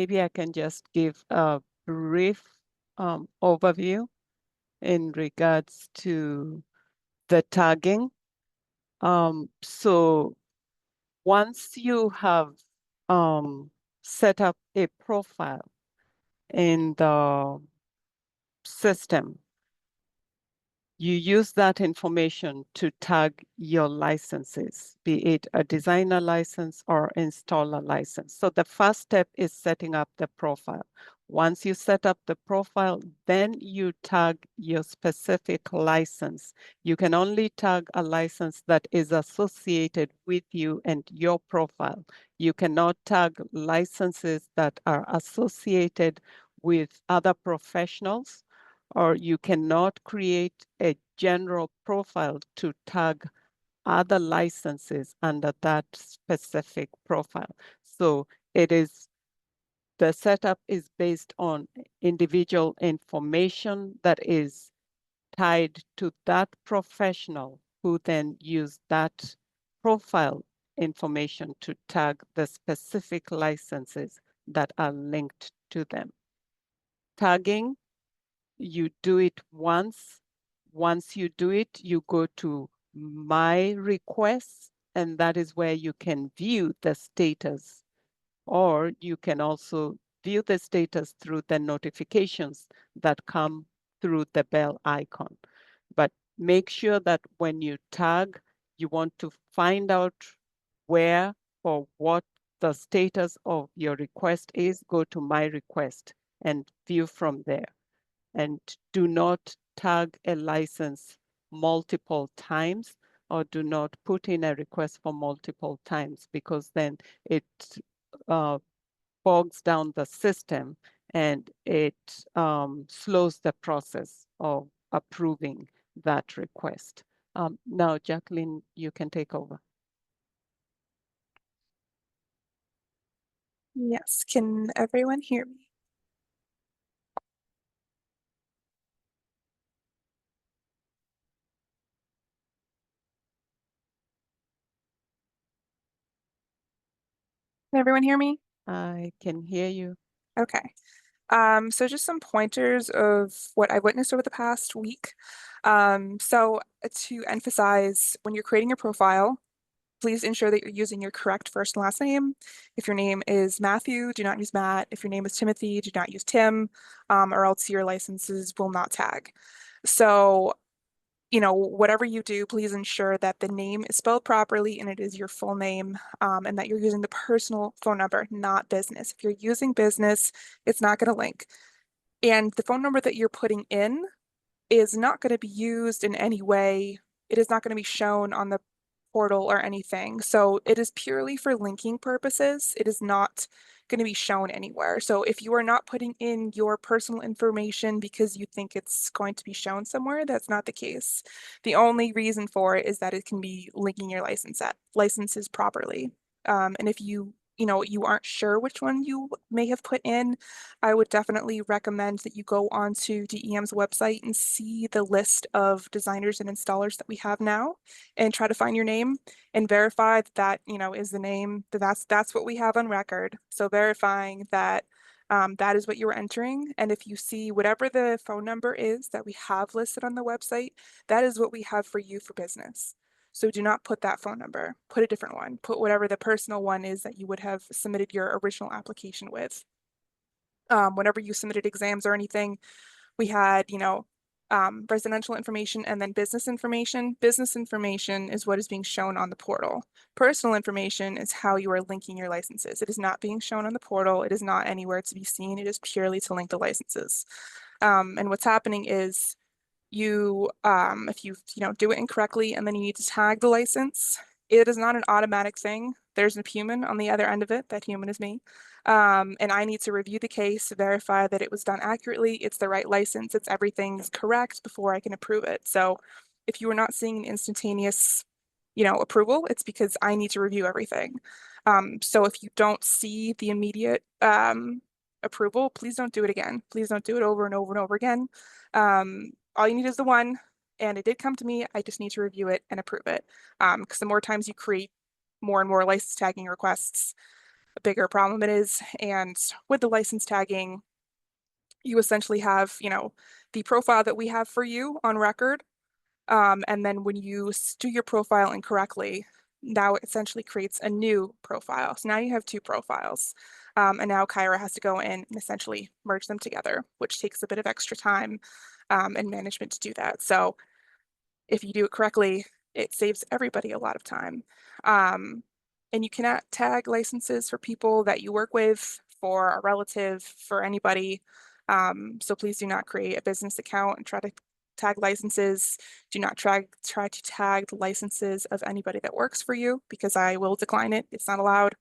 Maybe I can just give a brief overview in regards to the tagging. So once you have set up a profile in the system, you use that information to tag your licenses, be it a designer license or installer license. So the first step is setting up the profile. Once you set up the profile, then you tag your specific license. You can only tag a license that is associated with you and your profile. You cannot tag licenses that are associated with other professionals, or you cannot create a general profile to tag other licenses under that specific profile. So the setup is based on individual information that is tied to that professional, who then use that profile information to tag the specific licenses that are linked to them. Tagging, you do it once. Once you do it, you go to My Requests, and that is where you can view the status. Or you can also view the status through the notifications that come through the bell icon. But make sure that when you tag, you want to find out where or what the status of your request is, go to My Request and view from there. And do not tag a license multiple times, or do not put in a request for multiple times, because then it bogs down the system and it slows the process of approving that request. Now, Jacqueline, you can take over. Yes, can everyone hear me? Can everyone hear me? I can hear you. Okay. So just some pointers of what I've witnessed over the past week. So to emphasize, when you're creating your profile, please ensure that you're using your correct first and last name. If your name is Matthew, do not use Matt. If your name is Timothy, do not use Tim, or else your licenses will not tag. So, whatever you do, please ensure that the name is spelled properly and it is your full name, and that you're using the personal phone number, not business. If you're using business, it's not going to link. And the phone number that you're putting in is not going to be used in any way. It is not going to be shown on the portal or anything. So it is purely for linking purposes. It is not going to be shown anywhere. So if you are not putting in your personal information because you think it's going to be shown somewhere, that's not the case. The only reason for it is that it can be linking your licenses properly. And if you aren't sure which one you may have put in, I would definitely recommend that you go onto DEM's website and see the list of designers and installers that we have now, and try to find your name and verify that is the name, that's what we have on record. So verifying that that is what you were entering. And if you see whatever the phone number is that we have listed on the website, that is what we have for you for business. So do not put that phone number, put a different one, put whatever the personal one is that you would have submitted your original application with. Whenever you submitted exams or anything, we had, residential information and then business information. Business information is what is being shown on the portal. Personal information is how you are linking your licenses. It is not being shown on the portal. It is not anywhere to be seen. It is purely to link the licenses. And what's happening is if you do it incorrectly and then you need to tag the license, it is not an automatic thing. There's a human on the other end of it. That human is me. And I need to review the case, verify that it was done accurately, it's the right license, everything's correct before I can approve it. So if you are not seeing an instantaneous, approval, it's because I need to review everything. So if you don't see the immediate approval, please don't do it again. Please don't do it over and over and over again. All you need is the one, and it did come to me. I just need to review it and approve it. Because the more times you create more and more license tagging requests, bigger problem it is. And with the license tagging, you essentially have, the profile that we have for you on record. And then when you do your profile incorrectly, now it essentially creates a new profile. So now you have two profiles. And now Kyra has to go in and essentially merge them together, which takes a bit of extra time and management to do that. So if you do it correctly, it saves everybody a lot of time. And you cannot tag licenses for people that you work with, for a relative, for anybody. So please do not create a business account and try to tag licenses. Do not try to tag the licenses of anybody that works for you, because I will decline it. It's not allowed.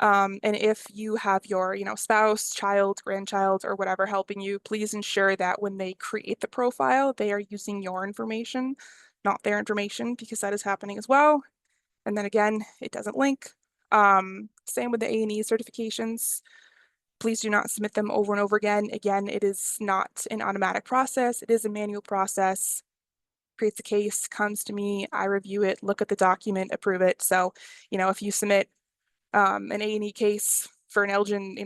And if you have your, spouse, child, grandchild, or whatever helping you, please ensure that when they create the profile, they are using your information, not their information, because that is happening as well. And then again, it doesn't link. Same with the A&E certifications. Please do not submit them over and over again. Again, it is not an automatic process. It is a manual process. Creates a case, comes to me, I review it, look at the document, approve it. So, if you submit an A&E case for an Elgin,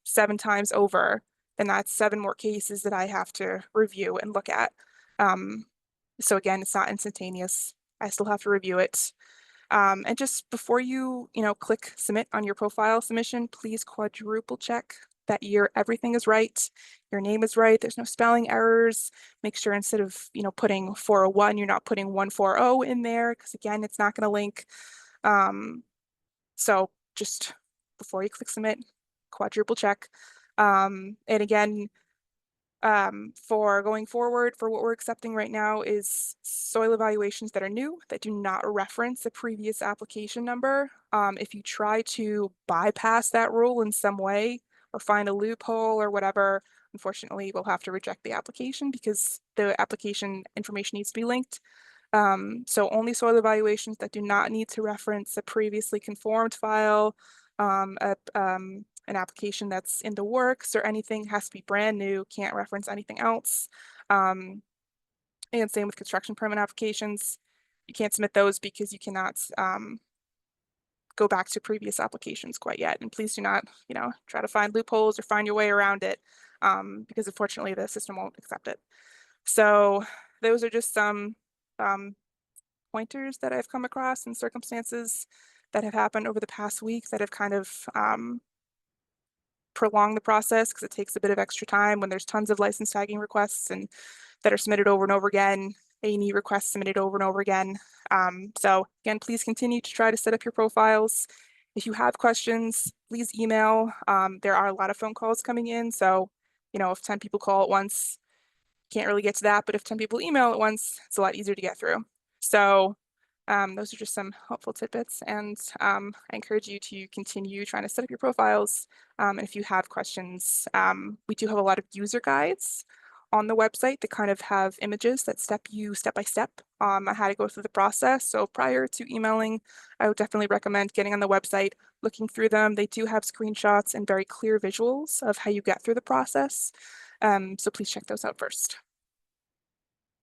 7 times over, then that's 7 more cases that I have to review and look at. So again, it's not instantaneous. I still have to review it. And just before you, click submit on your profile submission, please quadruple check that everything is right. Your name is right. There's no spelling errors. Make sure instead of, putting 401, you're not putting 140 in there, because again, it's not going to link. So just before you click submit, quadruple check. And again, for going forward, for what we're accepting right now is soil evaluations that are new, that do not reference a previous application number. If you try to bypass that rule in some way or find a loophole or whatever, unfortunately, we'll have to reject the application, because the application information needs to be linked. So only soil evaluations that do not need to reference a previously conformed file, an application that's in the works or anything, has to be brand new, can't reference anything else. And same with construction permit applications. You can't submit those because you cannot go back to previous applications quite yet. And please do not, try to find loopholes or find your way around it, because unfortunately the system won't accept it. So those are just some pointers that I've come across and circumstances that have happened over the past week that have kind of prolong the process, because it takes a bit of extra time when there's tons of license tagging requests and that are submitted over and over again, A&E requests submitted over and over again. So again, please continue to try to set up your profiles. If you have questions, please email. There are a lot of phone calls coming in. So, if 10 people call at once, can't really get to that. But if 10 people email at once, it's a lot easier to get through. So those are just some helpful tidbits, and I encourage you to continue trying to set up your profiles. And if you have questions, we do have a lot of user guides on the website that kind of have images that step you step by step on how to go through the process. So prior to emailing, I would definitely recommend getting on the website, looking through them. They do have screenshots and very clear visuals of how you get through the process. So please check those out first.